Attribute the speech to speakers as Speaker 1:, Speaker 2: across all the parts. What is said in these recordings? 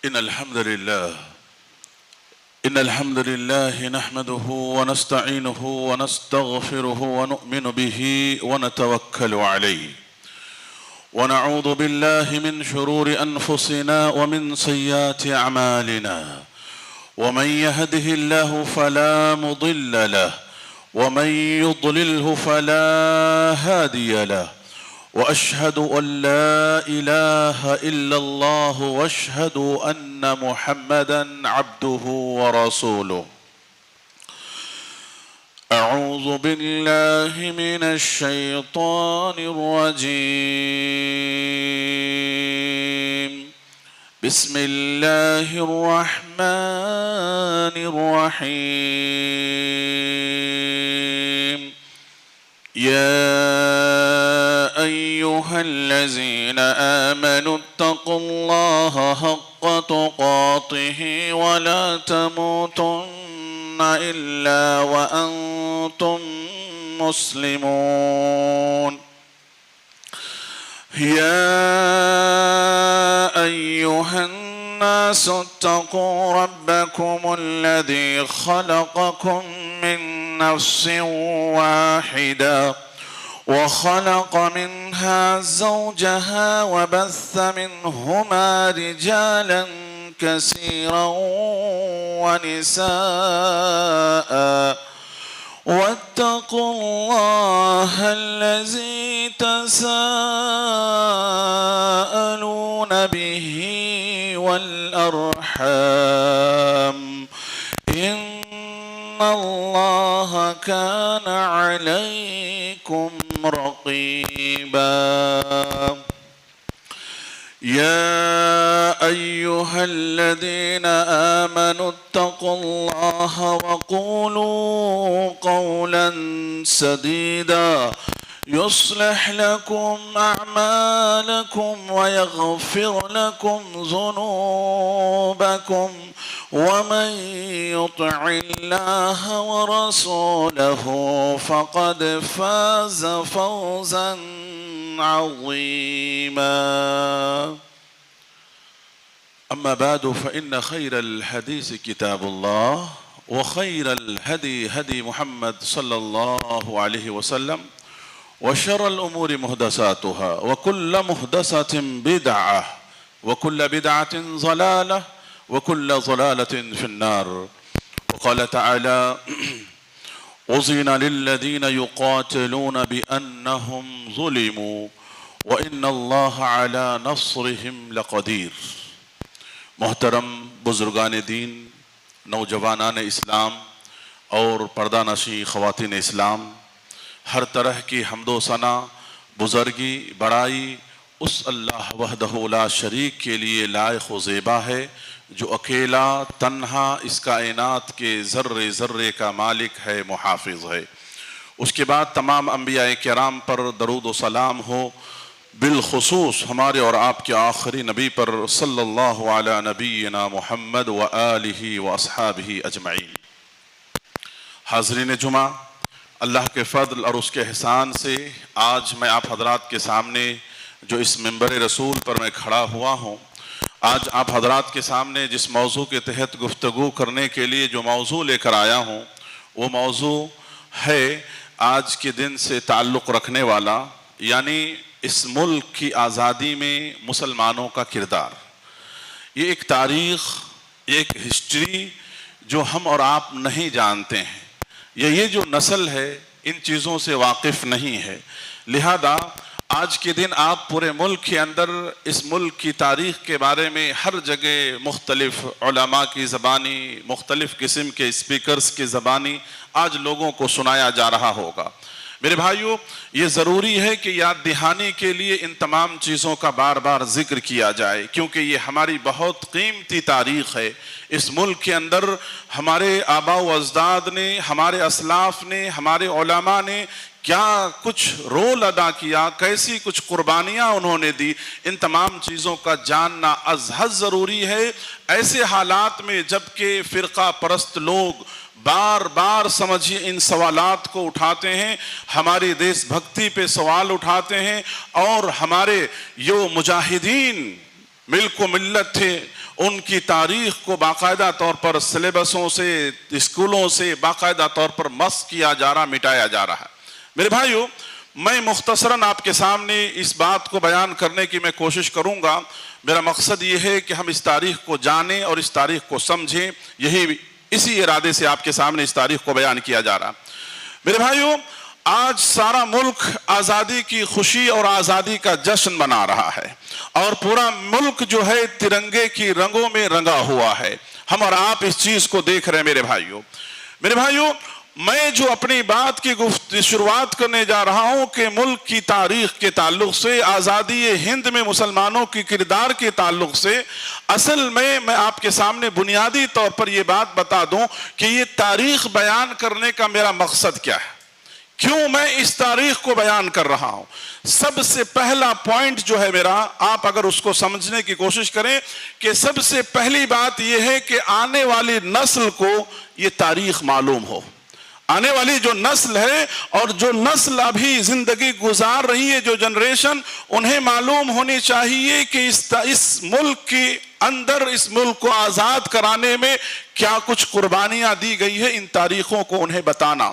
Speaker 1: إن الحمد لله نحمده ونستعينه ونستغفره ونؤمن به ونتوكل عليه ونعوذ بالله من شرور أنفسنا ومن سيئات أعمالنا ومن يهده الله فلا مضل له ومن يضلله فلا هادي له وأشهد أن لا إله إلا الله وأشهد أن محمدًا عبده ورسوله. أعوذ بالله من الشيطان الرجيم. بسم الله الرحمن الرحيم. يا أيها الذين آمنوا اتقوا الله حق تقاته ولا تموتن إلا وأنتم مسلمون. يا أيها الناس اتقوا ربكم الذي خلقكم من نفس واحدة وخلق منها زوجها وبث منهما رجالا كثيرا ونساء واتقوا الله الذي تساءلون به والأرحام إن الله كان عليكم رقيبا. يا أيها الذين آمنوا اتقوا الله وقولوا قولا سديدا يصلح لكم أعمالكم ويغفر لكم ذنوبكم ومن يطع الله ورسوله فقد فاز فوزا عظيما. أما بعد فإن خير الحديث كتاب الله وخير الهدي هدي محمد صلى الله عليه وسلم وشر الأمور محدثاتها وكل محدثة بدعة وكل بدعة ضلالة وكل ضلالة في النار. وقال تعالى أذن للذين يقاتلون بأنهم ظلموا وإن الله على نصرهم لقدير. محترم بزرگان دین، نوجوانان اسلام اور پردہ نشین خواتین اسلام، ہر طرح کی حمد و ثنا، بزرگی، بڑائی اس اللہ وحدہ لا شریک کے لیے لائق و زیبا ہے جو اکیلا تنہا اس کائنات کے ذرے ذرے کا مالک ہے، محافظ ہے. اس کے بعد تمام انبیاء کرام پر درود و سلام ہو، بالخصوص ہمارے اور آپ کے آخری نبی پر صلی اللہ علی نبینا محمد وآلہ واصحابہ اجمعین. حاضرین جمعہ، اللہ کے فضل اور اس کے احسان سے آج میں آپ حضرات کے سامنے جو اس منبر رسول پر میں کھڑا ہوا ہوں، آج آپ حضرات کے سامنے جس موضوع کے تحت گفتگو کرنے کے لیے جو موضوع لے کر آیا ہوں، وہ موضوع ہے آج کے دن سے تعلق رکھنے والا، یعنی اس ملک کی آزادی میں مسلمانوں کا کردار. یہ ایک تاریخ، ایک ہسٹری جو ہم اور آپ نہیں جانتے ہیں، یہ جو نسل ہے ان چیزوں سے واقف نہیں ہے. لہذا آج کے دن آپ پورے ملک کے اندر اس ملک کی تاریخ کے بارے میں ہر جگہ مختلف علماء کی زبانی، مختلف قسم کے اسپیکرز کی زبانی آج لوگوں کو سنایا جا رہا ہوگا. میرے بھائیو، یہ ضروری ہے کہ یاد دہانی کے لیے ان تمام چیزوں کا بار بار ذکر کیا جائے، کیونکہ یہ ہماری بہت قیمتی تاریخ ہے. اس ملک کے اندر ہمارے آباء و اجداد نے، ہمارے اسلاف نے، ہمارے علماء نے کیا کچھ رول ادا کیا، کیسی کچھ قربانیاں انہوں نے دی، ان تمام چیزوں کا جاننا از حد ضروری ہے. ایسے حالات میں جبکہ فرقہ پرست لوگ بار بار سمجھیے ان سوالات کو اٹھاتے ہیں، ہماری دیش بھکتی پہ سوال اٹھاتے ہیں، اور ہمارے جو مجاہدین ملک و ملت تھے، ان کی تاریخ کو باقاعدہ طور پر سلیبسوں سے، اسکولوں سے باقاعدہ طور پر مسخ کیا جا رہا، مٹایا جا رہا ہے۔ میرے بھائیو، میں مختصراً آپ کے سامنے اس بات کو بیان کرنے کی میں کوشش کروں گا۔ میرا مقصد یہ ہے کہ ہم اس تاریخ کو جانیں اور اس تاریخ کو سمجھیں، اسی ارادے سے آپ کے سامنے اس تاریخ کو بیان کیا جا رہا۔ میرے بھائیو، آج سارا ملک آزادی کی خوشی اور آزادی کا جشن منا رہا ہے، اور پورا ملک جو ہے ترنگے کی رنگوں میں رنگا ہوا ہے۔ ہم اور آپ اس چیز کو دیکھ رہے ہیں میرے بھائیو۔ میں جو اپنی بات کی شروعات کرنے جا رہا ہوں کہ ملک کی تاریخ کے تعلق سے، آزادی ہند میں مسلمانوں کی کردار کے تعلق سے، اصل میں آپ کے سامنے بنیادی طور پر یہ بات بتا دوں کہ یہ تاریخ بیان کرنے کا میرا مقصد کیا ہے، کیوں میں اس تاریخ کو بیان کر رہا ہوں۔ سب سے پہلا پوائنٹ جو ہے میرا، آپ اگر اس کو سمجھنے کی کوشش کریں، کہ سب سے پہلی بات یہ ہے کہ آنے والی نسل کو یہ تاریخ معلوم ہو۔ آنے والی جو نسل ہے اور جو نسل ابھی زندگی گزار رہی ہے، جو جنریشن، انہیں معلوم ہونی چاہیے کہ اس ملک کے اندر، اس ملک کو آزاد کرانے میں کیا کچھ قربانیاں دی گئی ہے، ان تاریخوں کو انہیں بتانا۔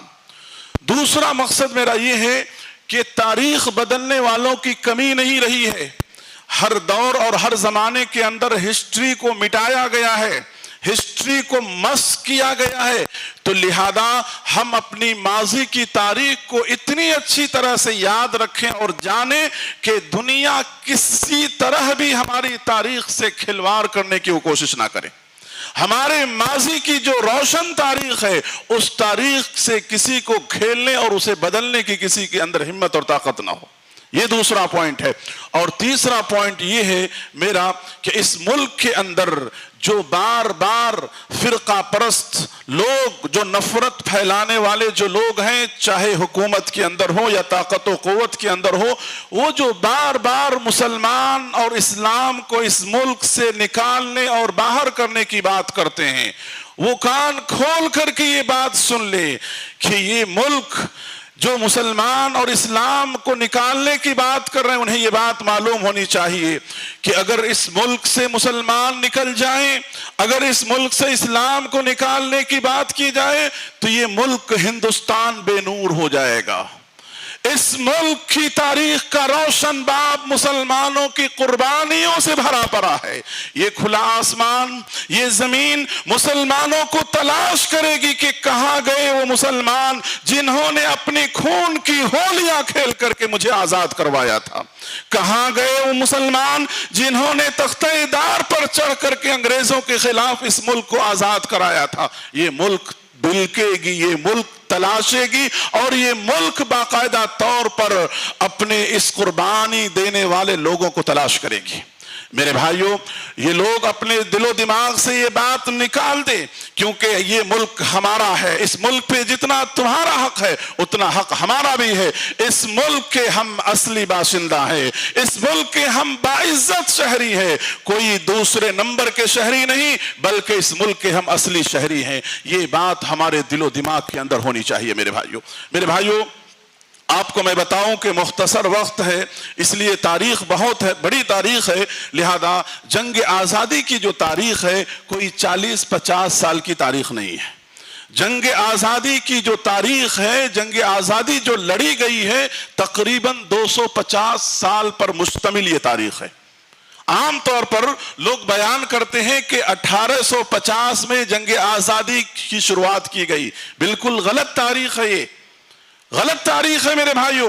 Speaker 1: دوسرا مقصد میرا یہ ہے کہ تاریخ بدلنے والوں کی کمی نہیں رہی ہے۔ ہر دور اور ہر زمانے کے اندر ہسٹری کو مٹایا گیا ہے، ہسٹری کو مسخ کیا گیا ہے، تو لہذا ہم اپنی ماضی کی تاریخ کو اتنی اچھی طرح سے یاد رکھیں اور جانیں کہ دنیا کسی طرح بھی ہماری تاریخ سے کھلواڑ کرنے کی وہ کوشش نہ کرے۔ ہمارے ماضی کی جو روشن تاریخ ہے، اس تاریخ سے کسی کو کھیلنے اور اسے بدلنے کی کسی کے اندر ہمت اور طاقت نہ ہو۔ یہ دوسرا پوائنٹ ہے۔ اور تیسرا پوائنٹ یہ ہے میرا کہ اس ملک کے اندر جو بار بار فرقہ پرست لوگ، جو نفرت پھیلانے والے جو لوگ ہیں، چاہے حکومت کے اندر ہو یا طاقت و قوت کے اندر ہو، وہ جو بار بار مسلمان اور اسلام کو اس ملک سے نکالنے اور باہر کرنے کی بات کرتے ہیں، وہ کان کھول کر کے یہ بات سن لے کہ یہ ملک جو مسلمان اور اسلام کو نکالنے کی بات کر رہے ہیں، انہیں یہ بات معلوم ہونی چاہیے کہ اگر اس ملک سے مسلمان نکل جائیں، اگر اس ملک سے اسلام کو نکالنے کی بات کی جائے، تو یہ ملک ہندوستان بے نور ہو جائے گا۔ اس ملک کی تاریخ کا روشن باب مسلمانوں کی قربانیوں سے بھرا پڑا ہے۔ یہ کھلا آسمان، یہ زمین مسلمانوں کو تلاش کرے گی کہ کہاں گئے وہ مسلمان جنہوں نے اپنی خون کی ہولیاں کھیل کر کے مجھے آزاد کروایا تھا، کہاں گئے وہ مسلمان جنہوں نے تختہ دار پر چڑھ کر کے انگریزوں کے خلاف اس ملک کو آزاد کرایا تھا۔ یہ ملک بلکے گی، یہ ملک تلاشے گی، اور یہ ملک باقاعدہ طور پر اپنے اس قربانی دینے والے لوگوں کو تلاش کرے گی۔ میرے بھائیوں، یہ لوگ اپنے دل و دماغ سے یہ بات نکال دیں، کیونکہ یہ ملک ہمارا ہے، اس ملک پہ جتنا تمہارا حق ہے اتنا حق ہمارا بھی ہے۔ اس ملک کے ہم اصلی باشندہ ہیں، اس ملک کے ہم باعزت شہری ہیں، کوئی دوسرے نمبر کے شہری نہیں، بلکہ اس ملک کے ہم اصلی شہری ہیں۔ یہ بات ہمارے دل و دماغ کے اندر ہونی چاہیے میرے بھائیوں۔ آپ کو میں بتاؤں کہ مختصر وقت ہے، اس لیے تاریخ بہت ہے، بڑی تاریخ ہے، لہذا جنگ آزادی کی جو تاریخ ہے کوئی 40-50 سال کی تاریخ نہیں ہے۔ جنگ آزادی کی جو تاریخ ہے، جنگ آزادی جو لڑی گئی ہے، تقریباً 250 سال پر مشتمل یہ تاریخ ہے۔ عام طور پر لوگ بیان کرتے ہیں کہ 1850 میں جنگ آزادی کی شروعات کی گئی، بالکل غلط تاریخ ہے، یہ غلط تاریخ ہے میرے بھائیوں،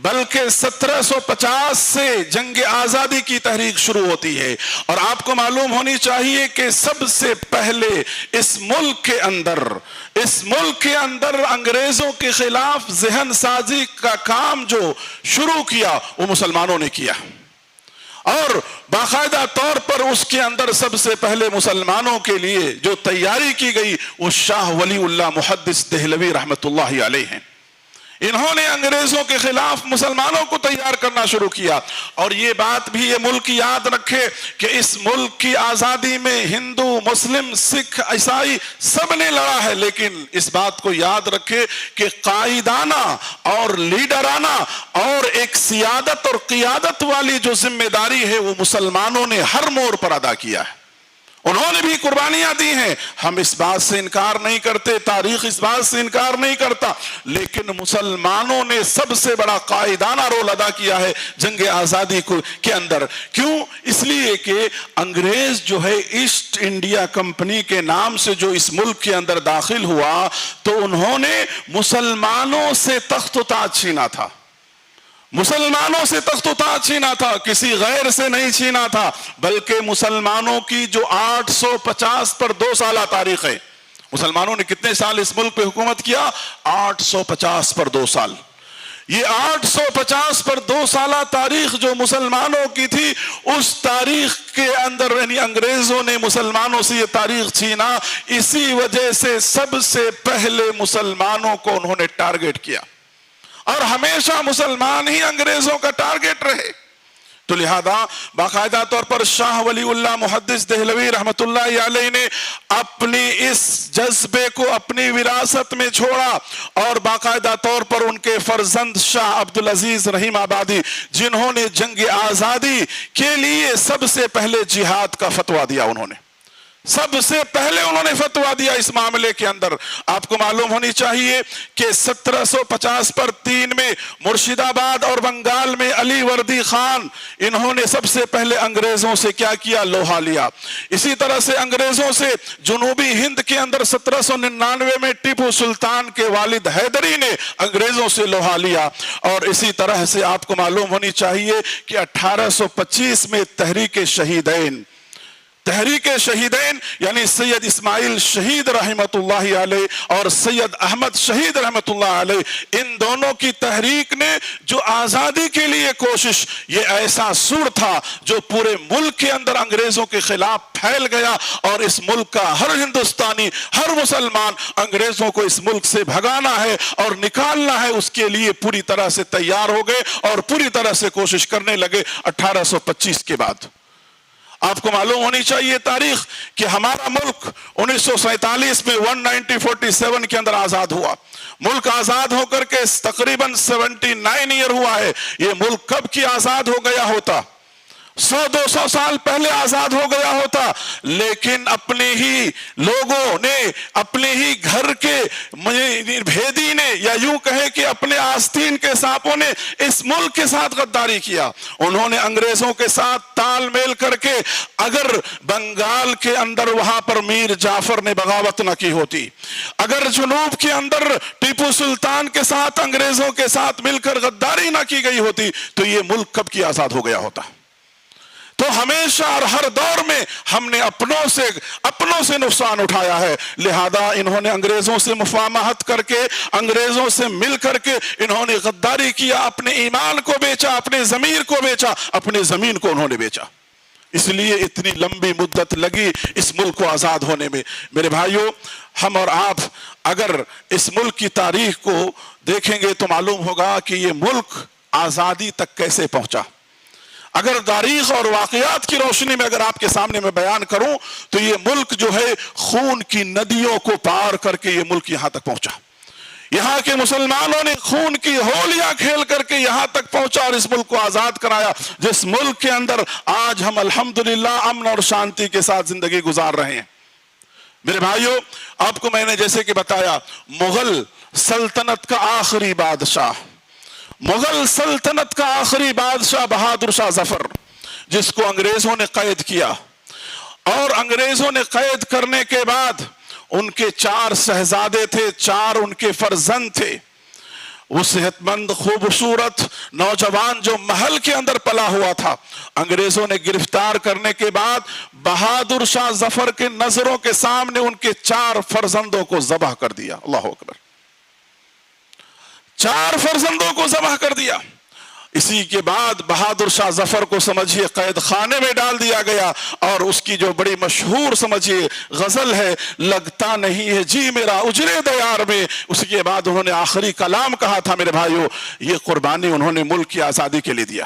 Speaker 1: بلکہ 1750 سے جنگ آزادی کی تحریک شروع ہوتی ہے۔ اور آپ کو معلوم ہونی چاہیے کہ سب سے پہلے اس ملک کے اندر انگریزوں کے خلاف ذہن سازی کا کام جو شروع کیا وہ مسلمانوں نے کیا، اور باقاعدہ طور پر اس کے اندر سب سے پہلے مسلمانوں کے لیے جو تیاری کی گئی وہ شاہ ولی اللہ محدث دہلوی رحمت اللہ علیہ ہیں۔ انہوں نے انگریزوں کے خلاف مسلمانوں کو تیار کرنا شروع کیا. اور یہ بات بھی یہ ملک یاد رکھے کہ اس ملک کی آزادی میں ہندو، مسلم، سکھ، عیسائی سب نے لڑا ہے، لیکن اس بات کو یاد رکھے کہ قائدانہ اور لیڈرانہ اور ایک سیادت اور قیادت والی جو ذمہ داری ہے وہ مسلمانوں نے ہر موڑ پر ادا کیا ہے. انہوں نے بھی قربانیاں دی ہیں، ہم اس بات سے انکار نہیں کرتے، تاریخ اس بات سے انکار نہیں کرتا، لیکن مسلمانوں نے سب سے بڑا قائدانہ رول ادا کیا ہے جنگ آزادی کے اندر. کیوں؟ اس لیے کہ انگریز جو ہے ایسٹ انڈیا کمپنی کے نام سے جو اس ملک کے اندر داخل ہوا تو انہوں نے مسلمانوں سے تخت و تاج چھینا تھا. مسلمانوں سے تخت و تاج چھینا تھا، کسی غیر سے نہیں چھینا تھا، بلکہ مسلمانوں کی جو 850 پر 2 سالہ تاریخ ہے. مسلمانوں نے کتنے سال اس ملک پہ حکومت کیا؟ 850 پر 2 سال. یہ 850 پر 2 سالہ تاریخ جو مسلمانوں کی تھی، اس تاریخ کے اندر یعنی انگریزوں نے مسلمانوں سے یہ تاریخ چھینا. اسی وجہ سے سب سے پہلے مسلمانوں کو انہوں نے ٹارگٹ کیا، اور ہمیشہ مسلمان ہی انگریزوں کا ٹارگٹ رہے. تو لہذا باقاعدہ طور پر شاہ ولی اللہ محدث دہلوی رحمت اللہ علیہ نے اپنی اس جذبے کو اپنی وراثت میں چھوڑا، اور باقاعدہ طور پر ان کے فرزند شاہ عبدالعزیز رحیم آبادی، جنہوں نے جنگ آزادی کے لیے سب سے پہلے جہاد کا فتویٰ دیا، انہوں نے سب سے پہلے انہوں نے فتویٰ دیا اس معاملے کے اندر. آپ کو معلوم ہونی چاہیے کہ 1750 پر 3 میں مرشد آباد اور بنگال میں علی وردی خان، انہوں نے سب سے پہلے انگریزوں سے کیا کیا؟ لوہا لیا. اسی طرح سے انگریزوں سے جنوبی ہند کے اندر 1799 میں ٹیپو سلطان کے والد حیدری نے انگریزوں سے لوہا لیا. اور اسی طرح سے آپ کو معلوم ہونی چاہیے کہ 1825 میں تحریک شہیدین یعنی سید اسماعیل شہید رحمت اللہ علیہ اور سید احمد شہید رحمت اللہ علیہ، ان دونوں کی تحریک نے جو آزادی کے لیے کوشش، یہ ایسا سور تھا جو پورے ملک کے اندر انگریزوں کے خلاف پھیل گیا، اور اس ملک کا ہر ہندوستانی، ہر مسلمان انگریزوں کو اس ملک سے بھگانا ہے اور نکالنا ہے، اس کے لیے پوری طرح سے تیار ہو گئے اور پوری طرح سے کوشش کرنے لگے. 1825 کے بعد آپ کو معلوم ہونی چاہیے تاریخ کہ ہمارا ملک 1947 میں 1947 کے اندر آزاد ہوا. ملک آزاد ہو کر کے تقریباً 79 ایئر ہوا ہے. یہ ملک کب کی آزاد ہو گیا ہوتا؟ 100-200 سال پہلے آزاد ہو گیا ہوتا، لیکن اپنے ہی لوگوں نے، اپنے ہی گھر کے بھیدی نے، یا یوں کہے کہ اپنے آستین کے سانپوں نے اس ملک کے ساتھ غداری کیا. انہوں نے انگریزوں کے ساتھ تال میل کر کے اگر بنگال کے اندر وہاں پر میر جعفر نے بغاوت نہ کی ہوتی، اگر جنوب کے اندر ٹیپو سلطان کے ساتھ انگریزوں کے ساتھ مل کر غداری نہ کی گئی ہوتی، تو یہ ملک کب کی آزاد ہو گیا ہوتا. تو ہمیشہ اور ہر دور میں ہم نے اپنوں سے نقصان اٹھایا ہے. لہذا انہوں نے انگریزوں سے مفاہمت کر کے، انگریزوں سے مل کر کے انہوں نے غداری کیا، اپنے ایمان کو بیچا، اپنے ضمیر کو بیچا، اپنے زمین کو انہوں نے بیچا. اس لیے اتنی لمبی مدت لگی اس ملک کو آزاد ہونے میں. میرے بھائیوں، ہم اور آپ اگر اس ملک کی تاریخ کو دیکھیں گے تو معلوم ہوگا کہ یہ ملک آزادی تک کیسے پہنچا. اگر تاریخ اور واقعات کی روشنی میں اگر آپ کے سامنے میں بیان کروں تو یہ ملک جو ہے خون کی ندیوں کو پار کر کے یہ ملک یہاں تک پہنچا. یہاں کے مسلمانوں نے خون کی ہولیاں کھیل کر کے یہاں تک پہنچا اور اس ملک کو آزاد کرایا، جس ملک کے اندر آج ہم الحمدللہ امن اور شانتی کے ساتھ زندگی گزار رہے ہیں. میرے بھائیوں، آپ کو میں نے جیسے کہ بتایا، مغل سلطنت کا آخری بادشاہ، مغل سلطنت کا آخری بادشاہ بہادر شاہ ظفر، جس کو انگریزوں نے قید کیا، اور انگریزوں نے قید کرنے کے بعد ان کے 4 شہزادے تھے، 4 ان کے فرزند تھے. وہ صحت مند خوبصورت نوجوان جو محل کے اندر پلا ہوا تھا، انگریزوں نے گرفتار کرنے کے بعد بہادر شاہ ظفر کے نظروں کے سامنے ان کے 4 فرزندوں کو ذبح کر دیا. اللہ اکبر! 4 فرزندوں کو ذبح کر دیا. اسی کے بعد بہادر شاہ ظفر کو سمجھیے قید خانے میں ڈال دیا گیا، اور اس کی جو بڑی مشہور سمجھیے غزل ہے، لگتا نہیں ہے جی میرا اجرے دیار میں، اس کے بعد انہوں نے آخری کلام کہا تھا میرے بھائیوں، یہ قربانی انہوں نے ملک کی آزادی کے لیے دیا۔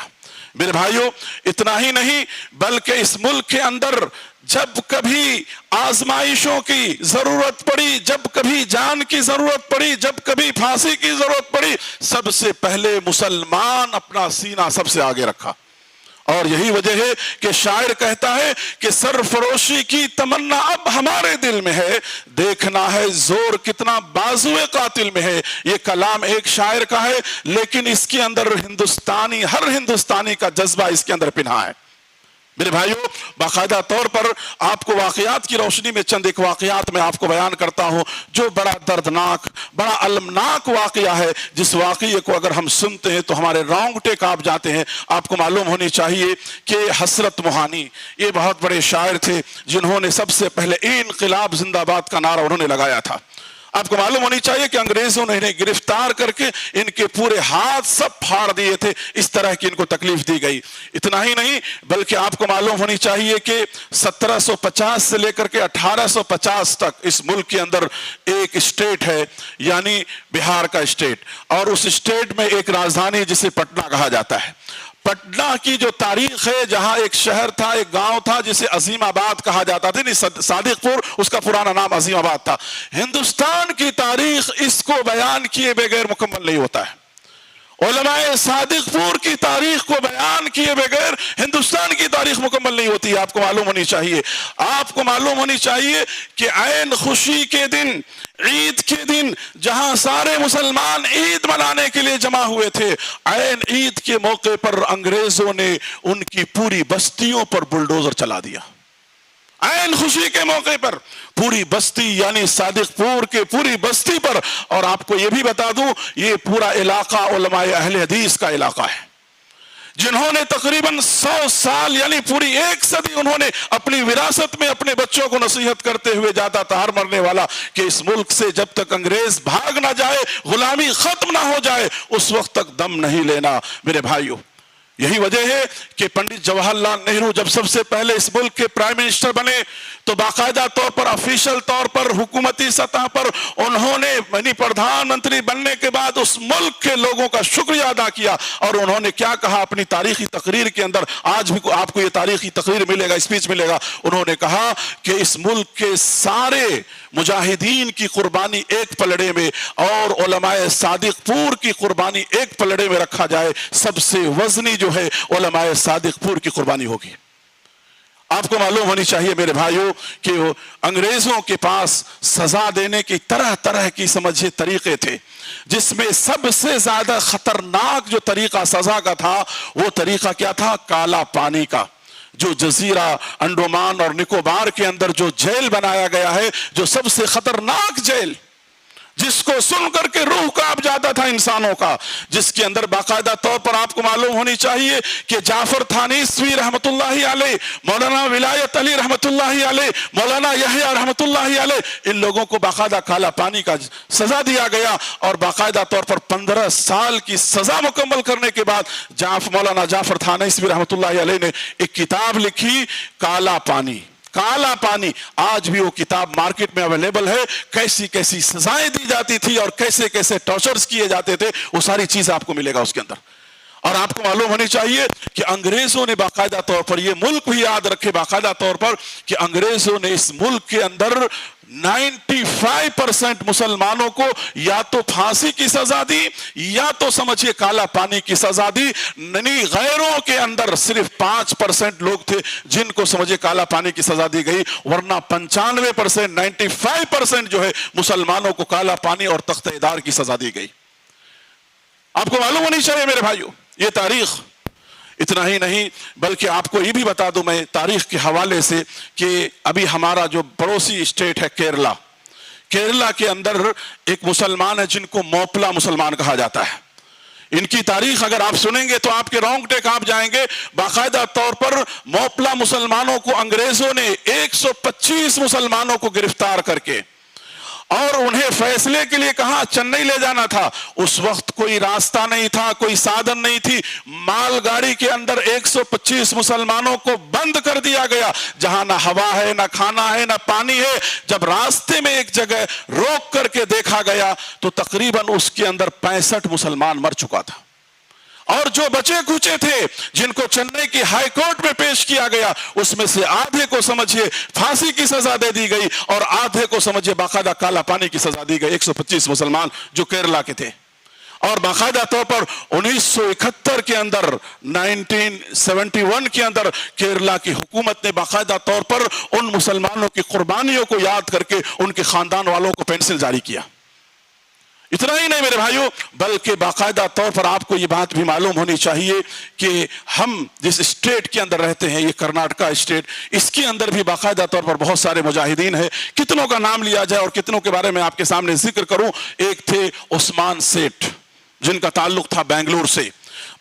Speaker 1: میرے بھائیوں اتنا ہی نہیں بلکہ اس ملک کے اندر جب کبھی آزمائشوں کی ضرورت پڑی، جب کبھی جان کی ضرورت پڑی، جب کبھی پھانسی کی ضرورت پڑی، سب سے پہلے مسلمان اپنا سینہ سب سے آگے رکھا۔ اور یہی وجہ ہے کہ شاعر کہتا ہے کہ سرفروشی کی تمنا اب ہمارے دل میں ہے، دیکھنا ہے زور کتنا بازوئے قاتل میں ہے۔ یہ کلام ایک شاعر کا ہے، لیکن اس کے اندر ہر ہندوستانی کا جذبہ اس کے اندر پنہا ہے۔ میرے بھائیوں باقاعدہ طور پر آپ کو واقعات کی روشنی میں چند ایک واقعات میں آپ کو بیان کرتا ہوں، جو بڑا دردناک، بڑا المناک واقعہ ہے، جس واقعے کو اگر ہم سنتے ہیں تو ہمارے رونگٹے کانپ جاتے ہیں۔ آپ کو معلوم ہونی چاہیے کہ حسرت موہانی یہ بہت بڑے شاعر تھے، جنہوں نے سب سے پہلے انقلاب زندہ باد کا نعرہ انہوں نے لگایا تھا۔ آپ کو معلوم ہونی چاہیے کہ انگریزوں نے انہیں گرفتار کر کے ان کے پورے ہاتھ سب پھاڑ دیے تھے، اس طرح کی ان کو تکلیف دی گئی۔ اتنا ہی نہیں بلکہ آپ کو معلوم ہونی چاہیے کہ 1750 سے لے کر کے 1850 تک اس ملک کے اندر ایک اسٹیٹ ہے، یعنی بہار کا اسٹیٹ، اور اس اسٹیٹ میں ایک راجدھانی جسے پٹنہ کہا جاتا ہے۔ پٹنہ کی جو تاریخ ہے، جہاں ایک شہر تھا، ایک گاؤں تھا جسے عظیم آباد کہا جاتا تھا، صادق پور اس کا پرانا نام عظیم آباد تھا۔ ہندوستان کی تاریخ اس کو بیان کیے بغیر مکمل نہیں ہوتا ہے۔ علماء صادق پور کی تاریخ کو بیان کیے بغیر ہندوستان کی تاریخ مکمل نہیں ہوتی ہے۔ آپ کو معلوم ہونی چاہیے، آپ کو معلوم ہونی چاہیے کہ عین خوشی کے دن، عید کے دن، جہاں سارے مسلمان عید منانے کے لیے جمع ہوئے تھے، عین عید کے موقع پر انگریزوں نے ان کی پوری بستیوں پر بلڈوزر چلا دیا۔ عین خوشی کے موقع پر پوری بستی، یعنی صادق پور کے پوری بستی پر، اور آپ کو یہ بھی بتا دوں یہ پورا علاقہ علماء اہل حدیث کا علاقہ ہے، جنہوں نے تقریباً 100 سال یعنی پوری 1 صدی انہوں نے اپنی وراثت میں اپنے بچوں کو نصیحت کرتے ہوئے جاتا تھا ہر مرنے والا کہ اس ملک سے جب تک انگریز بھاگ نہ جائے، غلامی ختم نہ ہو جائے، اس وقت تک دم نہیں لینا۔ میرے بھائیوں یہی وجہ ہے کہ پنڈت جواہر لال نہرو جب سب سے پہلے اس ملک کے پرائم منسٹر بنے تو باقاعدہ طور پر آفیشل طور پر حکومتی سطح پر انہوں نے یعنی پردھان منتری بننے کے بعد اس ملک کے لوگوں کا شکریہ ادا کیا، اور انہوں نے کیا کہا اپنی تاریخی تقریر کے اندر، آج بھی آپ کو یہ تاریخی تقریر ملے گا، اسپیچ ملے گا، انہوں نے کہا کہ اس ملک کے سارے مجاہدین کی قربانی ایک پلڑے میں اور علماء صادق پور کی قربانی ایک پلڑے میں رکھا جائے، سب سے وزنی جو ہے علماء صادق پور کی قربانی ہوگی۔ آپ کو معلوم ہونی چاہیے میرے بھائیوں کہ انگریزوں کے پاس سزا دینے کی طرح طرح کی سمجھے طریقے تھے، جس میں سب سے زیادہ خطرناک جو طریقہ سزا کا تھا وہ طریقہ کیا تھا؟ کالا پانی کا۔ جو جزیرہ انڈومان اور نکوبار کے اندر جو جیل بنایا گیا ہے، جو سب سے خطرناک جیل، جس کو سن کر کے روح کانپ جاتا تھا انسانوں کا، جس کے اندر باقاعدہ طور پر آپ کو معلوم ہونی چاہیے کہ جعفر تھانیسوی رحمت اللہ علیہ، مولانا ولایت علی رحمت اللہ علیہ، مولانا یحییٰ رحمت اللہ علیہ، ان لوگوں کو باقاعدہ کالا پانی کا سزا دیا گیا، اور باقاعدہ طور پر 15 سال کی سزا مکمل کرنے کے بعد مولانا جعفر تھانیسوی رحمت اللہ علیہ نے ایک کتاب لکھی، کالا پانی۔ کالا پانی، آج بھی وہ کتاب مارکیٹ میں اویلیبل ہے، کیسی کیسی سزائیں دی جاتی تھی اور کیسے کیسے ٹارچرز کیے جاتے تھے، وہ ساری چیز آپ کو ملے گا اس کے اندر۔ اور آپ کو معلوم ہونی چاہیے کہ انگریزوں نے باقاعدہ طور پر، یہ ملک بھی یاد رکھے باقاعدہ طور پر، کہ انگریزوں نے اس ملک کے اندر 95% مسلمانوں کو یا تو پھانسی کی سزا دی یا تو سمجھیے کالا پانی کی سزا دی، نہیں غیروں کے اندر صرف 5% لوگ تھے جن کو سمجھیے کالا پانی کی سزا دی گئی، ورنہ 95% 95% جو ہے مسلمانوں کو کالا پانی اور تخت اعدام کی سزا دی گئی۔ آپ کو معلوم ہونی چاہیے میرے بھائیوں یہ تاریخ۔ اتنا ہی نہیں بلکہ آپ کو یہ بھی بتا دوں میں تاریخ کے حوالے سے کہ ابھی ہمارا جو پڑوسی اسٹیٹ ہے کیرلا، کیرلا کے اندر ایک مسلمان ہے جن کو موپلا مسلمان کہا جاتا ہے۔ ان کی تاریخ اگر آپ سنیں گے تو آپ کے رونگٹے کانپ جائیں گے۔ باقاعدہ طور پر موپلا مسلمانوں کو انگریزوں نے 125 مسلمانوں کو گرفتار کر کے اور انہیں فیصلے کے لیے کہاں چنئی لے جانا تھا. اس وقت کوئی راستہ نہیں تھا, کوئی سادن نہیں تھی. مال گاڑی کے اندر 125 مسلمانوں کو بند کر دیا گیا, جہاں نہ ہوا ہے, نہ کھانا ہے, نہ پانی ہے. جب راستے میں ایک جگہ روک کر کے دیکھا گیا تو تقریباً اس کے اندر 65 مسلمان مر چکا تھا. اور جو بچے کچے تھے جن کو چنئی کی ہائی کورٹ میں پیش کیا گیا, اس میں سے آدھے کو سمجھے پھانسی کی سزا دے دی گئی اور آدھے کو سمجھے باقاعدہ کالا پانی کی سزا دی گئی. 125 مسلمان جو کیرلا کے تھے. اور باقاعدہ طور پر 1971 کے اندر 1971 کے اندر کیرلا کی حکومت نے باقاعدہ طور پر ان مسلمانوں کی قربانیوں کو یاد کر کے ان کے خاندان والوں کو پینسل جاری کیا. اتنا ہی نہیں میرے بھائیوں, بلکہ باقاعدہ طور پر آپ کو یہ بات بھی معلوم ہونی چاہیے کہ ہم جس اسٹیٹ کے اندر رہتے ہیں, یہ کرناٹکا اسٹیٹ, اس کے اندر بھی باقاعدہ طور پر بہت سارے مجاہدین ہیں. کتنوں کا نام لیا جائے اور کتنوں کے بارے میں آپ کے سامنے ذکر کروں. ایک تھے عثمان سیٹھ, جن کا تعلق تھا بنگلور سے.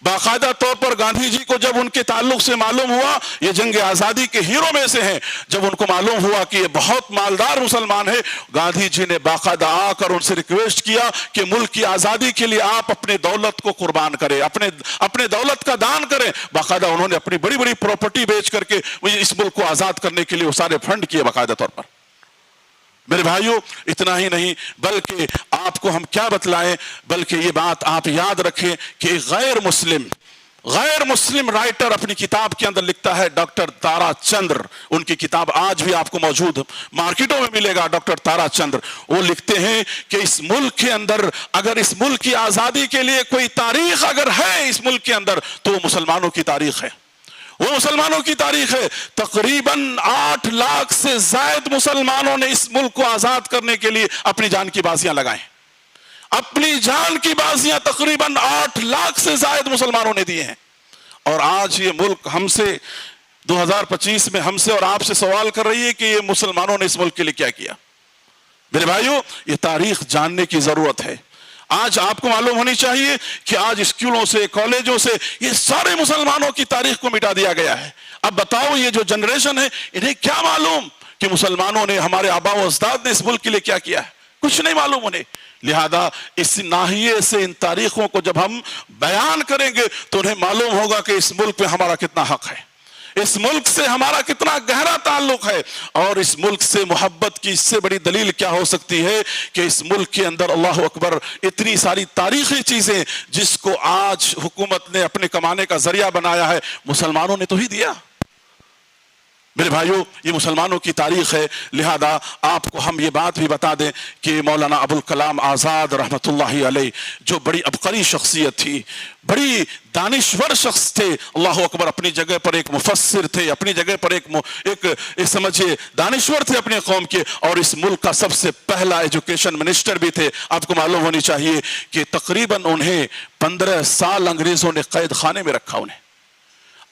Speaker 1: باقاعدہ طور پر گاندھی جی کو جب ان کے تعلق سے معلوم ہوا, یہ جنگ آزادی کے ہیرو میں سے ہیں, جب ان کو معلوم ہوا کہ یہ بہت مالدار مسلمان ہے, گاندھی جی نے باقاعدہ آ کر ان سے ریکویسٹ کیا کہ ملک کی آزادی کے لیے آپ اپنے دولت کو قربان کریں, اپنے دولت کا دان کریں. باقاعدہ انہوں نے اپنی بڑی بڑی پراپرٹی بیچ کر کے اس ملک کو آزاد کرنے کے لیے وہ سارے فنڈ کیے باقاعدہ طور پر. میرے بھائیوں, اتنا ہی نہیں بلکہ آپ کو ہم کیا بتلائیں, بلکہ یہ بات آپ یاد رکھیں کہ غیر مسلم رائٹر اپنی کتاب کے اندر لکھتا ہے, ڈاکٹر تارا چندر, ان کی کتاب آج بھی آپ کو موجود مارکیٹوں میں ملے گا, ڈاکٹر تارا چندر. وہ لکھتے ہیں کہ اس ملک کے اندر اگر اس ملک کی آزادی کے لیے کوئی تاریخ اگر ہے اس ملک کے اندر تو وہ مسلمانوں کی تاریخ ہے. وہ مسلمانوں کی تاریخ ہے. تقریباً 8 لاکھ سے زائد مسلمانوں نے اس ملک کو آزاد کرنے کے لیے اپنی جان کی بازیاں لگائیں. اپنی جان کی بازیاں تقریباً 8 لاکھ سے زائد مسلمانوں نے دیے ہیں. اور آج یہ ملک ہم سے 2025 میں ہم سے اور آپ سے سوال کر رہی ہے کہ یہ مسلمانوں نے اس ملک کے لیے کیا کیا. میرے بھائیوں, یہ تاریخ جاننے کی ضرورت ہے. آج آپ کو معلوم ہونی چاہیے کہ آج اسکولوں سے, کالجوں سے یہ سارے مسلمانوں کی تاریخ کو مٹا دیا گیا ہے. اب بتاؤ یہ جو جنریشن ہے انہیں کیا معلوم کہ مسلمانوں نے, ہمارے آبا و اجداد نے اس ملک کے لیے کیا کیا ہے؟ کچھ نہیں معلوم انہیں. لہذا اس ناحیے سے ان تاریخوں کو جب ہم بیان کریں گے تو انہیں معلوم ہوگا کہ اس ملک پہ ہمارا کتنا حق ہے, اس ملک سے ہمارا کتنا گہرا تعلق ہے. اور اس ملک سے محبت کی اس سے بڑی دلیل کیا ہو سکتی ہے کہ اس ملک کے اندر اللہ اکبر اتنی ساری تاریخی چیزیں جس کو آج حکومت نے اپنے کمانے کا ذریعہ بنایا ہے, مسلمانوں نے تو ہی دیا. میرے بھائیوں, یہ مسلمانوں کی تاریخ ہے. لہذا آپ کو ہم یہ بات بھی بتا دیں کہ مولانا ابوالکلام آزاد رحمت اللہ علیہ جو بڑی عبقری شخصیت تھی, بڑی دانشور شخص تھے, اللہ اکبر, اپنی جگہ پر ایک مفسر تھے, اپنی جگہ پر ایک سمجھے دانشور تھے اپنے قوم کے, اور اس ملک کا سب سے پہلا ایجوکیشن منسٹر بھی تھے. آپ کو معلوم ہونی چاہیے کہ تقریباً انہیں 15 سال انگریزوں نے قید خانے میں رکھا. انہیں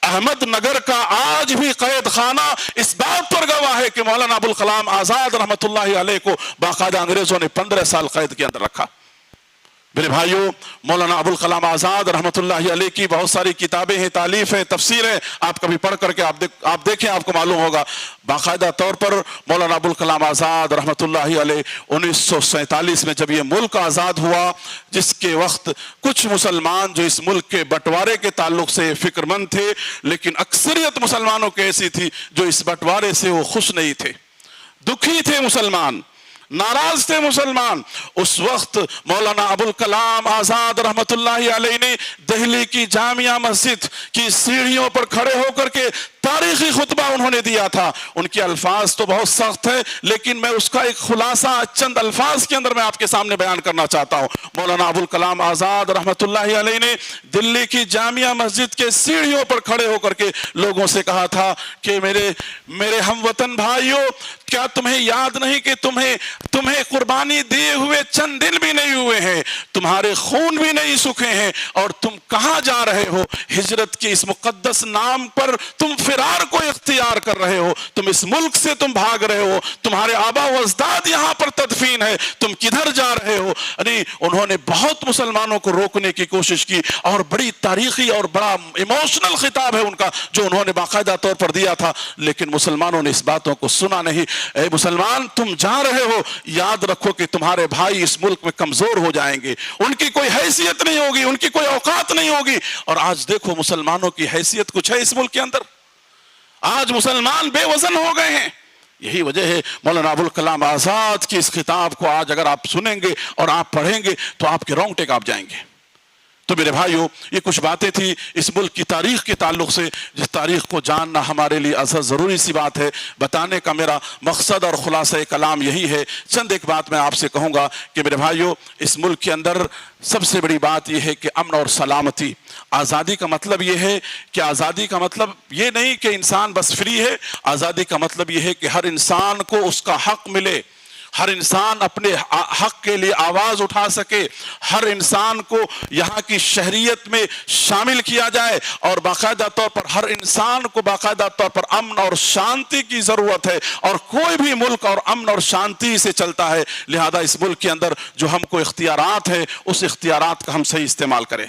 Speaker 1: احمد نگر کا آج بھی قید خانہ اس بات پر گواہ ہے کہ مولانا ابوالکلام آزاد رحمت اللہ علیہ کو باقاعدہ انگریزوں نے 15 سال قید کے اندر رکھا. میرے بھائیوں, مولانا ابوالکلام آزاد رحمت اللہ علیہ کی بہت ساری کتابیں ہیں, تالیف ہیں, تفسیریں, آپ کبھی پڑھ کر کے آپ دیکھیں, آپ کو معلوم ہوگا. باقاعدہ طور پر مولانا ابوالکلام آزاد رحمت اللہ علیہ 1947 میں جب یہ ملک آزاد ہوا, جس کے وقت کچھ مسلمان جو اس ملک کے بٹوارے کے تعلق سے فکر مند تھے, لیکن اکثریت مسلمانوں کی ایسی تھی جو اس بٹوارے سے وہ خوش نہیں تھے, دکھی تھے مسلمان, ناراض تھے مسلمان. اس وقت مولانا ابوالکلام آزاد رحمت اللہ علیہ نے دہلی کی جامعہ مسجد کی سیڑھیوں پر کھڑے ہو کر کے تاریخی خطبہ انہوں نے دیا تھا. ان کے الفاظ تو بہت سخت ہے, لیکن میں اس کا ایک خلاصہ چند الفاظ کے اندر میں آپ کے سامنے بیان کرنا چاہتا ہوں. مولانا ابوالکلام آزاد رحمت اللہ علیہ نے دلی کی جامعہ مسجد کے سیڑھیوں پر کھڑے ہو کر کے لوگوں سے کہا تھا کہ میرے ہم وطن بھائیوں, کیا تمہیں یاد نہیں کہ تمہیں قربانی دیے ہوئے چند دن بھی نہیں ہوئے ہیں, تمہارے خون بھی نہیں سوکھے ہیں, اور تم کہاں جا رہے ہو؟ ہجرت کے اس مقدس نام پر تم فرار کو اختیار کر رہے ہو، تم اس ملک سے تم بھاگ رہے ہو، تمہارے آبا و اجداد یہاں پر تدفین ہے، تم کدھر جا رہے ہو؟ یعنی انہوں نے بہت مسلمانوں کو روکنے کی کوشش کی، اور بڑی تاریخی اور بڑا ایموشنل خطاب ہے ان کا جو انہوں نے باقاعدہ طور پر دیا تھا، لیکن مسلمانوں نے اس باتوں کو سنا نہیں۔ اے مسلمان، تم جا رہے ہو، یاد رکھو کہ تمہارے بھائی اس ملک میں کمزور ہو جائیں گے، ان کی کوئی حیثیت نہیں ہوگی، ان کی کوئی اوقات نہیں ہوگی۔ اور آج دیکھو مسلمانوں کی حیثیت کچھ ہے اس ملک کے اندر، آج مسلمان بے وزن ہو گئے ہیں۔ یہی وجہ ہے مولانا ابوالکلام آزاد کی اس خطاب کو آج اگر آپ سنیں گے اور آپ پڑھیں گے تو آپ کے رونگٹے کانپ جائیں گے۔ تو میرے بھائیو، یہ کچھ باتیں تھی اس ملک کی تاریخ کے تعلق سے، جس تاریخ کو جاننا ہمارے لیے ازحد ضروری سی بات ہے۔ بتانے کا میرا مقصد اور خلاصہ کلام یہی ہے۔ چند ایک بات میں آپ سے کہوں گا کہ میرے بھائیو، اس ملک کے اندر سب سے بڑی بات یہ ہے کہ امن اور سلامتی۔ آزادی کا مطلب یہ ہے کہ آزادی کا مطلب یہ نہیں کہ انسان بس فری ہے، آزادی کا مطلب یہ ہے کہ ہر انسان کو اس کا حق ملے، ہر انسان اپنے حق کے لیے آواز اٹھا سکے، ہر انسان کو یہاں کی شہریت میں شامل کیا جائے، اور باقاعدہ طور پر ہر انسان کو باقاعدہ طور پر امن اور شانتی کی ضرورت ہے، اور کوئی بھی ملک اور امن اور شانتی سے چلتا ہے۔ لہذا اس ملک کے اندر جو ہم کو اختیارات ہیں، اس اختیارات کا ہم صحیح استعمال کریں۔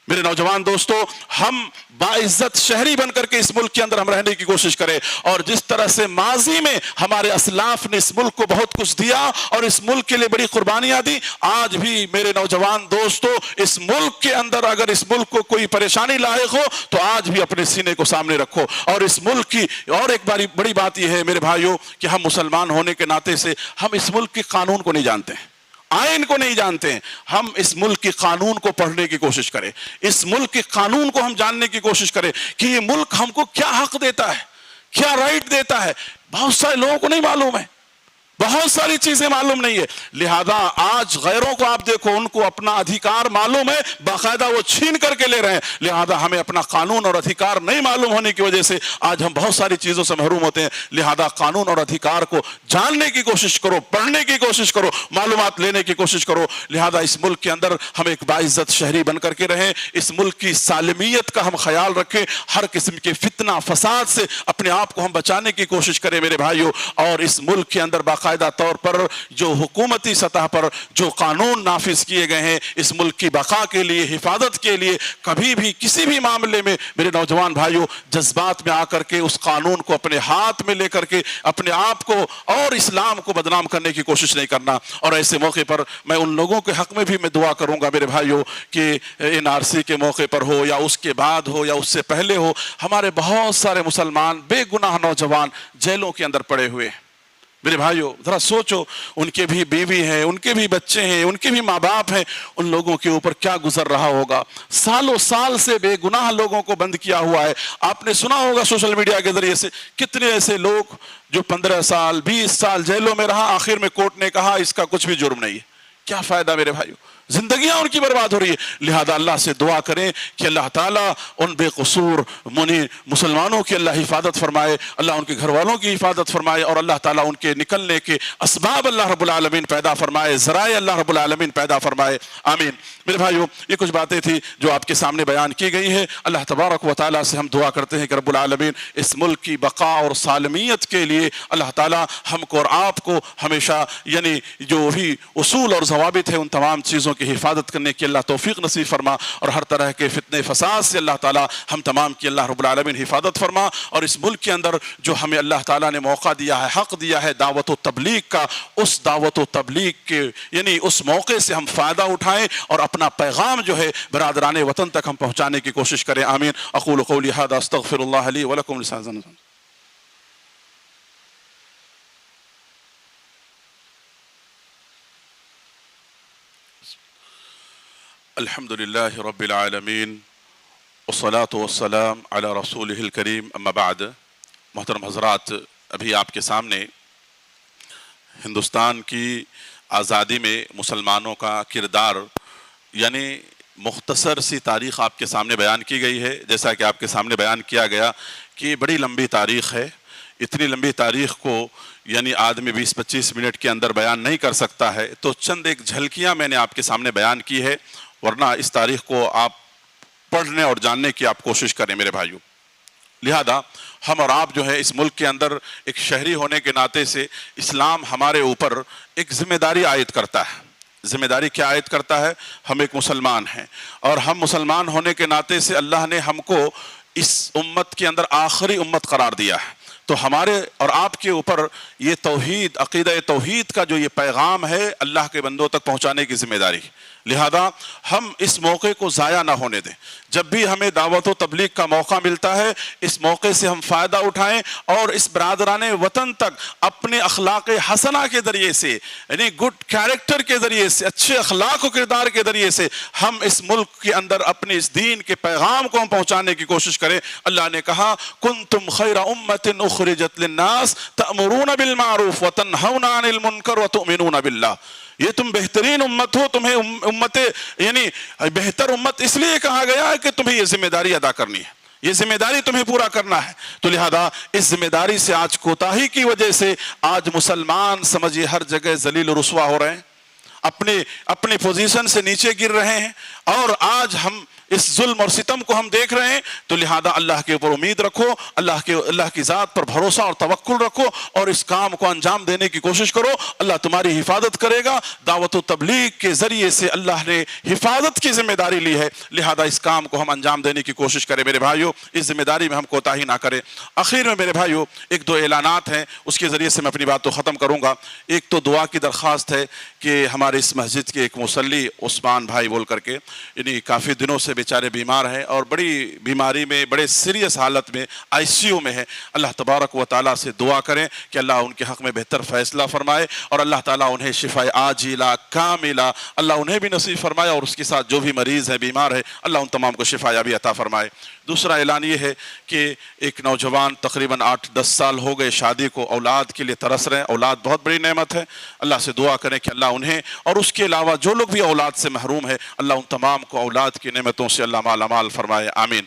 Speaker 1: میرے نوجوان دوستو، ہم باعزت شہری بن کر کے اس ملک کے اندر ہم رہنے کی کوشش کریں، اور جس طرح سے ماضی میں ہمارے اسلاف نے اس ملک کو بہت کچھ دیا اور اس ملک کے لیے بڑی قربانیاں دی، آج بھی میرے نوجوان دوستو اس ملک کے اندر اگر اس ملک کو کوئی پریشانی لاحق ہو تو آج بھی اپنے سینے کو سامنے رکھو۔ اور اس ملک کی اور ایک بڑی بات یہ ہے میرے بھائیوں کہ ہم مسلمان ہونے کے ناطے سے ہم اس ملک کے قانون کو نہیں جانتے ہیں، آئین کو نہیں جانتے ہیں۔ ہم اس ملک کے قانون کو پڑھنے کی کوشش کریں، اس ملک کے قانون کو ہم جاننے کی کوشش کریں کہ یہ ملک ہم کو کیا حق دیتا ہے، کیا رائٹ دیتا ہے۔ بہت سارے لوگوں کو نہیں معلوم ہے، بہت ساری چیزیں معلوم نہیں ہے۔ لہذا آج غیروں کو آپ دیکھو، ان کو اپنا ادھیکار معلوم ہے، باقاعدہ وہ چھین کر کے لے رہے ہیں۔ لہذا ہمیں اپنا قانون اور ادھیکار نہیں معلوم ہونے کی وجہ سے آج ہم بہت ساری چیزوں سے محروم ہوتے ہیں۔ لہذا قانون اور ادھیکار کو جاننے کی کوشش کرو، پڑھنے کی کوشش کرو، معلومات لینے کی کوشش کرو۔ لہذا اس ملک کے اندر ہم ایک باعزت شہری بن کر کے رہیں، اس ملک کی سالمیت کا ہم خیال رکھیں، ہر قسم کے فتنہ فساد سے اپنے آپ کو ہم بچانے کی کوشش کریں میرے بھائیوں۔ اور اس ملک کے اندر باقاعدہ طور پر جو حکومتی سطح پر جو قانون نافذ کیے گئے ہیں اس ملک کی بقا کے لیے، حفاظت کے لیے، کبھی بھی کسی بھی معاملے میں میرے نوجوان بھائیوں جذبات میں آ کر کے اس قانون کو اپنے ہاتھ میں لے کر کے اپنے آپ کو اور اسلام کو بدنام کرنے کی کوشش نہیں کرنا۔ اور ایسے موقع پر میں ان لوگوں کے حق میں بھی میں دعا کروں گا میرے بھائیوں کہ NRC کے موقع پر ہو یا اس کے بعد ہو یا اس سے پہلے ہو، ہمارے بہت سارے مسلمان بے گناہ نوجوان جیلوں کے اندر پڑے ہوئے ہیں۔ میرے بھائیو ذرا سوچو، ان کے بھی بیوی ہیں، ان کے بھی بچے ہیں، ان کے بھی ماں باپ ہیں، ان لوگوں کے اوپر کیا گزر رہا ہوگا۔ سالوں سال سے بے گناہ لوگوں کو بند کیا ہوا ہے۔ آپ نے سنا ہوگا سوشل میڈیا کے ذریعے سے کتنے ایسے لوگ جو 15 سال 20 سال جیلوں میں رہا، آخر میں کورٹ نے کہا اس کا کچھ بھی جرم نہیں ہے۔ کیا فائدہ میرے بھائیو، زندگیاں ان کی برباد ہو رہی ہے۔ لہذا اللہ سے دعا کریں کہ اللہ تعالیٰ ان بے قصور مسلمانوں کی اللہ حفاظت فرمائے، اللہ ان کے گھر والوں کی حفاظت فرمائے، اور اللہ تعالیٰ ان کے نکلنے کے اسباب اللہ رب العالمین پیدا فرمائے، ذرائع اللہ رب العالمین پیدا فرمائے، آمین۔ میرے بھائیو یہ کچھ باتیں تھی جو آپ کے سامنے بیان کی گئی ہے۔ اللہ تبارک و تعالیٰ سے ہم دعا کرتے ہیں کہ رب العالمین اس ملک کی بقا اور سالمیت کے لیے اللہ تعالیٰ ہم کو اور آپ کو ہمیشہ یعنی جو بھی اصول اور ضوابط ہیں ان تمام چیزوں کی حفاظت کرنے کی اللہ توفیق نصیب فرما، اور ہر طرح کے فتنے فساد سے اللہ تعالیٰ ہم تمام کی اللہ رب العالمین حفاظت فرما۔ اور اس ملک کے اندر جو ہمیں اللہ تعالیٰ نے موقع دیا ہے، حق دیا ہے دعوت و تبلیغ کا، اس دعوت و تبلیغ کے یعنی اس موقع سے ہم فائدہ اٹھائیں اور اپنا پیغام جو ہے برادران وطن تک ہم پہنچانے کی کوشش کریں، آمین۔ اقول قولی ھذا استغفر اللہ لی ولکم لسائر المسلمین۔ الحمد للہ رب العالمین والصلاة والسلام علی رسولہ الکریم، اما بعد۔ محترم حضرات، ابھی آپ کے سامنے ہندوستان کی آزادی میں مسلمانوں کا کردار یعنی مختصر سی تاریخ آپ کے سامنے بیان کی گئی ہے۔ جیسا کہ آپ کے سامنے بیان کیا گیا کہ یہ بڑی لمبی تاریخ ہے، اتنی لمبی تاریخ کو یعنی آدمی 20-25 منٹ کے اندر بیان نہیں کر سکتا ہے، تو چند ایک جھلکیاں میں نے آپ کے سامنے بیان کی ہے، ورنہ اس تاریخ کو آپ پڑھنے اور جاننے کی آپ کوشش کریں میرے بھائیوں۔ لہذا ہم اور آپ جو ہے اس ملک کے اندر ایک شہری ہونے کے ناطے سے اسلام ہمارے اوپر ایک ذمہ داری عائد کرتا ہے. ذمہ داری کیا عائد کرتا ہے؟ ہم ایک مسلمان ہیں، اور ہم مسلمان ہونے کے ناطے سے اللہ نے ہم کو اس امت کے اندر آخری امت قرار دیا ہے. تو ہمارے اور آپ کے اوپر یہ توحید، عقیدہ توحید کا جو یہ پیغام ہے اللہ کے بندوں تک پہنچانے کی ذمہ داری. لہذا ہم اس موقع کو ضائع نہ ہونے دیں. جب بھی ہمیں دعوت و تبلیغ کا موقع ملتا ہے اس موقع سے ہم فائدہ اٹھائیں اور اس برادران وطن تک اپنے اخلاق حسنہ کے ذریعے سے، یعنی گڈ کیریکٹر کے ذریعے سے، اچھے اخلاق و کردار کے ذریعے سے ہم اس ملک کے اندر اپنے اس دین کے پیغام کو ہم پہنچانے کی کوشش کریں. اللہ نے کہا کنتم خیر امت اخرجت للناس تأمرون بالمعروف وتنہون عن المنکر وتؤمنون باللہ. یہ تم بہترین امت ہو، تمہیں امت یعنی بہتر امت اس لیے کہا گیا ہے کہ تمہیں یہ ذمہ داری ادا کرنی ہے، یہ ذمہ داری تمہیں پورا کرنا ہے. تو لہذا اس ذمہ داری سے آج کوتاہی کی وجہ سے آج مسلمان سمجھیے ہر جگہ ذلیل و رسوا ہو رہے ہیں، اپنے پوزیشن سے نیچے گر رہے ہیں، اور آج ہم اس ظلم اور ستم کو ہم دیکھ رہے ہیں. تو لہذا اللہ کے اوپر امید رکھو، اللہ کی ذات پر بھروسہ اور توکل رکھو، اور اس کام کو انجام دینے کی کوشش کرو. اللہ تمہاری حفاظت کرے گا. دعوت و تبلیغ کے ذریعے سے اللہ نے حفاظت کی ذمہ داری لی ہے، لہذا اس کام کو ہم انجام دینے کی کوشش کریں. میرے بھائیو، اس ذمہ داری میں ہم کوتاہی نہ کریں. آخر میں میرے بھائیو ایک دو اعلانات ہیں، اس کے ذریعے سے میں اپنی بات کو ختم کروں گا. ایک تو دعا کی درخواست ہے کہ ہمارے اس مسجد کے ایک مصلی عثمان بھائی بول کر کے، یعنی کافی دنوں سے بیچارے بیمار ہیں اور بڑی بیماری میں، بڑے سیریس حالت میں ICU میں ہے. اللہ تبارک و تعالیٰ سے دعا کریں کہ اللہ ان کے حق میں بہتر فیصلہ فرمائے، اور اللہ تعالیٰ انہیں شفاء عاجلہ کاملہ اللہ انہیں بھی نصیب فرمائے، اور اس کے ساتھ جو بھی مریض ہے، بیمار ہے، اللہ ان تمام کو شفا یابی عطا فرمائے. دوسرا اعلان یہ ہے کہ ایک نوجوان تقریباً 8-10 سال ہو گئے شادی کو، اولاد کے لیے ترس رہے ہیں. اولاد بہت بڑی نعمت ہے، اللہ سے دعا کریں کہ اللہ انہیں اور اس کے علاوہ جو لوگ بھی اولاد سے محروم ہے، اللہ ان تمام کو اولاد کی نعمتوں سے اللہ مالا مال فرمائے. آمین.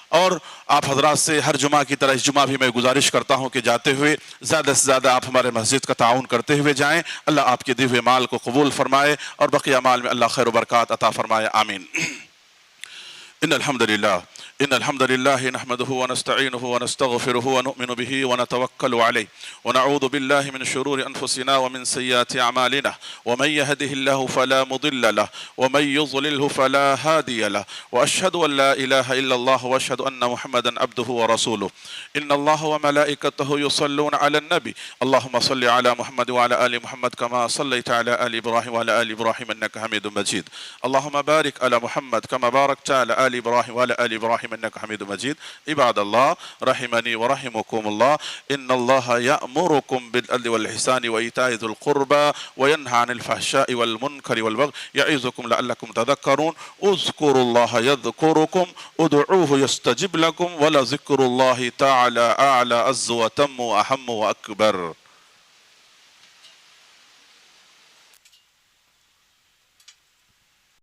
Speaker 1: اور آپ حضرات سے ہر جمعہ کی طرح اس جمعہ بھی میں گزارش کرتا ہوں کہ جاتے ہوئے زیادہ سے زیادہ آپ ہمارے مسجد کا تعاون کرتے ہوئے جائیں. اللہ آپ کے دیے ہوئے مال کو قبول فرمائے اور بقیہ مال میں اللہ خیر و برکات عطا فرمائے. آمین. إن الحمد لله نحمده ونستعينه ونستغفره ونؤمن به ونتوكل عليه ونعوذ بالله من شرور أنفسنا ومن سيئات أعمالنا ومن يهده الله فلا مضل له ومن يضلله فلا هادي له وأشهد أن لا إله إلا الله وأشهد أن محمدا عبده ورسوله. إن الله وملائكته يصلون على النبي اللهم صل على محمد وعلى آل محمد كما صليت على آل إبراهيم وعلى آل إبراهيم إنك حميد مجيد. اللهم بارك على محمد كما باركت على آل إبراهيم وعلى آل إبراهيم إنك حميد مجيد. عباد الله رحمني ورحمكم الله، إن الله يأمركم بالعدل والإحسان وإيتاء ذي القربى وينهى عن الفحشاء والمنكر والبغي يعظكم لعلكم تذكرون. اذكروا الله يذكركم ادعوه يستجب لكم ولذكر الله تعالى أعلى عز وتم وأهم وأكبر.